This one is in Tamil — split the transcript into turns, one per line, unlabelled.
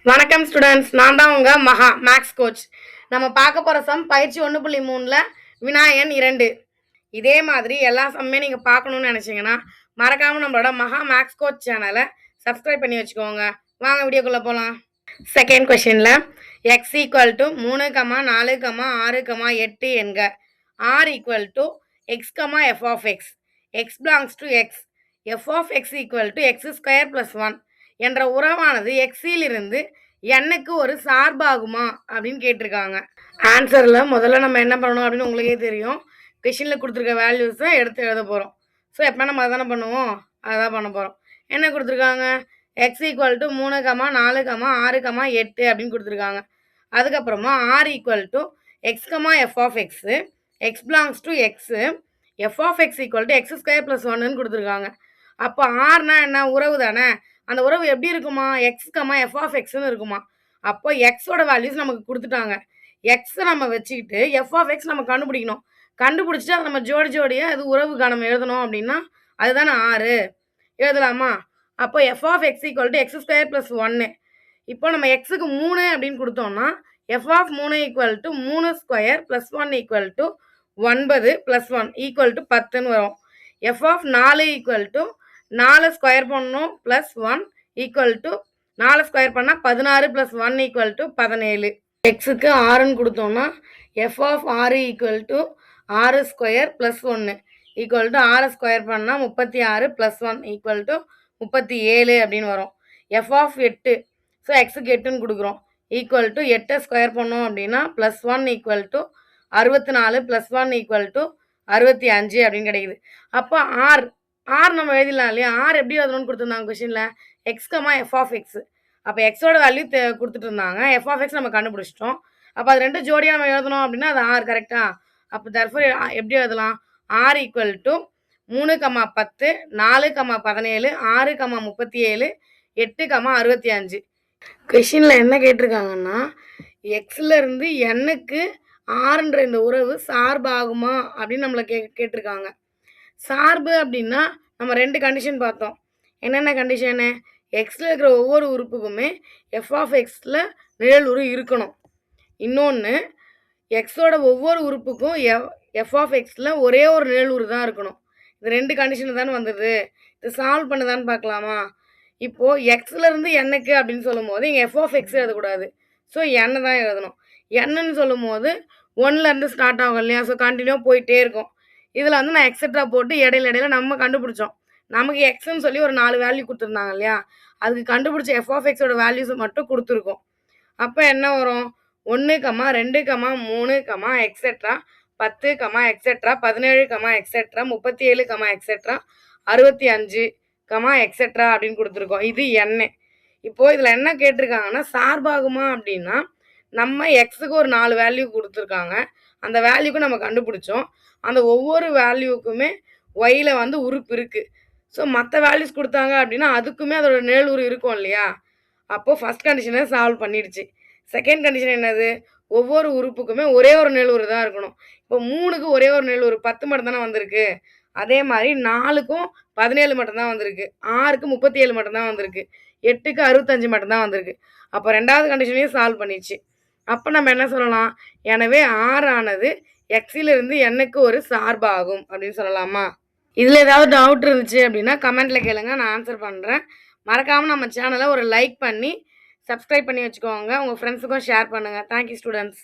வணக்கம் ஸ்டூடெண்ட்ஸ், நான் தான் உங்கள் மகா மேக்ஸ் கோச். நம்ம பார்க்க போகிற சம் பயிற்சி 1.3 வினாயன் 2. இதே மாதிரி எல்லா சம்மே நீங்கள் பார்க்கணுன்னு நினச்சிங்கன்னா மறக்காமல் நம்மளோட மகா மேக்ஸ் கோச் சேனலை சப்ஸ்கிரைப் பண்ணி வச்சுக்கோங்க. வாங்க வீடியோக்குள்ளே போகலாம். செகண்ட் கொஷனில் எக்ஸ் ஈக்குவல் டு 3, 4, 6, 8 என்க. R equal to X F of x. X belongs to X. F of X equal to X square plus 1 என்ற உறவானது எக்ஸிலிருந்து எண்ணுக்கு ஒரு சார்பாகுமா அப்படின்னு கேட்டிருக்காங்க. ஆன்சரில் முதல்ல நம்ம என்ன பண்ணணும் அப்படின்னு உங்களுக்கே தெரியும். கொஷினில் கொடுத்துருக்க வேல்யூஸை எடுத்து எழுத போகிறோம். ஸோ எப்போ நம்ம அதானே பண்ணுவோம், அதான் பண்ண போகிறோம். என்ன கொடுத்துருக்காங்க? எக்ஸ் ஈக்குவல் டு 3, 4, 6, 8 அப்படின்னு கொடுத்துருக்காங்க. அதுக்கப்புறமா R equal to X F of X. X belongs to X. F of X equal to X square plus 1ன்னு கொடுத்துருக்காங்க. அப்போ ஆர்னா என்ன? உறவு தானே. அந்த உறவு எப்படி இருக்குமா? எக்ஸ் எஃப் ஆஃப் எக்ஸ்ன்னு இருக்குமா. அப்போ எக்ஸோட வேல்யூஸ் நமக்கு கொடுத்துட்டாங்க. எக்ஸை நம்ம வச்சுக்கிட்டு எஃப் ஆஃப் எக்ஸ் நம்ம கண்டுபிடிக்கணும். கண்டுபிடிச்சிட்டு அதை நம்ம ஜோடியாக அது உறவுக்கு நம்ம எழுதணும் அப்படின்னா அதுதானே ஆறு. எழுதலாமா? அப்போ F of X equal to X square plus 1. இப்போ நம்ம எக்ஸுக்கு 3 அப்படின்னு கொடுத்தோம்னா F of 3 equal to 3 square plus 1 equal to 9 plus 1 equal to 10ன்னு வரும். F of 4 equal to 4 square பண்ணணும் ப்ளஸ் 1 ஈக்குவல் டு 4 ஸ்கொயர் பண்ணால் 16 ப்ளஸ் 1 ஈக்குவல் டு 17. எக்ஸுக்கு 6ன்னு கொடுத்தோம்னா F of 6 equal to 6 square plus 1 equal to 6 square பண்ணால் 36 ப்ளஸ் 1 ஈக்குவல் டு 37 அப்படின்னு வரும். எஃப் ஆஃப் 8, ஸோ எக்ஸுக்கு 8ன்னு கொடுக்குறோம். ஈக்குவல் டு 8 ஸ்கொயர் பண்ணோம் அப்படின்னா plus 1 equal to 64 plus 1 equal to 65 அப்படின்னு கிடைக்குது. அப்போ ஆர் நம்ம எழுதிடலாம் இல்லையா? ஆர் எப்படி எழுதணும்னு கொடுத்துருந்தாங்க கொஷினில்? X F of x. அப்போ எக்ஸோட வேல்யூ கொடுத்துட்டு இருந்தாங்க. எஃப் ஆஃப் எக்ஸ் நம்ம கண்டுபிடிச்சிட்டோம். அப்போ அது ரெண்டு ஜோடியாக நம்ம எழுதணும் அப்படின்னா அது ஆர் கரெக்டாக. அப்போ தர்ஃபோர் எப்படி எழுதலாம்? R equal to 3, 10, 4, 17, 6, 37, 8, 65. கொஷினில் என்ன கேட்டிருக்காங்கன்னா எக்ஸில் இருந்து எண்ணுக்கு ஆறுன்ற இந்த உறவு சார்பாகுமா அப்படின்னு நம்மளை கேட்டிருக்காங்க. சார்பு அப்படின்னா நம்ம ரெண்டு கண்டிஷன் பார்த்தோம். என்னென்ன கண்டிஷனு? எக்ஸில் இருக்கிற ஒவ்வொரு உறுப்புக்குமே எஃப் ஆஃப் எக்ஸில் நிழல் உரு இருக்கணும். இன்னொன்று, எக்ஸோட ஒவ்வொரு உறுப்புக்கும் எஃப் ஆஃப் எக்ஸில் ஒரே ஒரு நிழல் உரு தான் இருக்கணும். இது ரெண்டு கண்டிஷன் தானே வந்தது. இது சால்வ் பண்ணுதான்னு பார்க்கலாமா? இப்போது எக்ஸ்லேருந்து எண்ணுக்கு அப்படின்னு சொல்லும் போது இங்கே எஃப் ஆஃப் எக்ஸ் எழுதக்கூடாது. ஸோ எண்ணை தான் எழுதணும். எண்ணுன்னு சொல்லும் போது 1லேருந்து ஸ்டார்ட் ஆகும் இல்லையா? ஸோ கண்டினியூ போயிட்டே இருக்கும். இதில் வந்து நான் எக்ஸட்ரா போட்டு இடையில நம்ம கண்டுபிடிச்சோம். நமக்கு எக்ஸ்ன்னு சொல்லி ஒரு 4 வேல்யூ கொடுத்துருந்தாங்க இல்லையா? அதுக்கு கண்டுபிடிச்ச எஃப் ஆஃப் எக்ஸோட வேல்யூஸை மட்டும் கொடுத்துருக்கோம். அப்போ என்ன வரும்? 1, 2, 3, extra 10, extra 17, extra 37, extra 65, extra அப்படின்னு கொடுத்துருக்கோம். இது எண்ணெய். இப்போது இதில் என்ன கேட்டிருக்காங்கன்னா சார்பாகுமா அப்படின்னா நம்ம எக்ஸுக்கு ஒரு 4 வேல்யூ கொடுத்துருக்காங்க. அந்த வேல்யூக்கு நம்ம கண்டுபிடிச்சோம். அந்த ஒவ்வொரு வேல்யூக்குமே ஒயில் வந்து உறுப்பு இருக்குது. ஸோ மற்ற வேல்யூஸ் கொடுத்தாங்க அப்படின்னா அதுக்குமே அதோட நிழல் உரு இருக்கும் இல்லையா? அப்போது ஃபஸ்ட் கண்டிஷனை சால்வ் பண்ணிடுச்சு. செகண்ட் கண்டிஷன் என்னது? ஒவ்வொரு உறுப்புக்குமே ஒரே ஒரு நிழல் உரு தான் இருக்கணும். இப்போ 3க்கு ஒரே ஒரு நிழல் உரு 10 மட்டும் தானே வந்திருக்கு. அதே மாதிரி 4க்கும் 17 மட்டும்தான் வந்திருக்கு. 6க்கு 37 மட்டும்தான் வந்திருக்கு. 8க்கு 65 மட்டும்தான் வந்திருக்கு. அப்போ ரெண்டாவது கண்டிஷனையும் சால்வ் பண்ணிடுச்சு. அப்போ நம்ம என்ன சொல்லலாம்? எனவே ஆர் ஆனது எக்ஸிலிருந்து எண்ணுக்கு ஒரு சார்பாகும் அப்படின்னு சொல்லலாமா? இதில் ஏதாவது டவுட் இருந்துச்சு அப்படின்னா கமெண்ட்டில் கேளுங்க, நான் ஆன்சர் பண்ணுறேன். மறக்காமல் நம்ம சேனலை ஒரு லைக் பண்ணி சப்ஸ்கிரைப் பண்ணி வச்சுக்கோங்க. உங்கள் ஃப்ரெண்ட்ஸுக்கும் ஷேர் பண்ணுங்கள். Thank you students.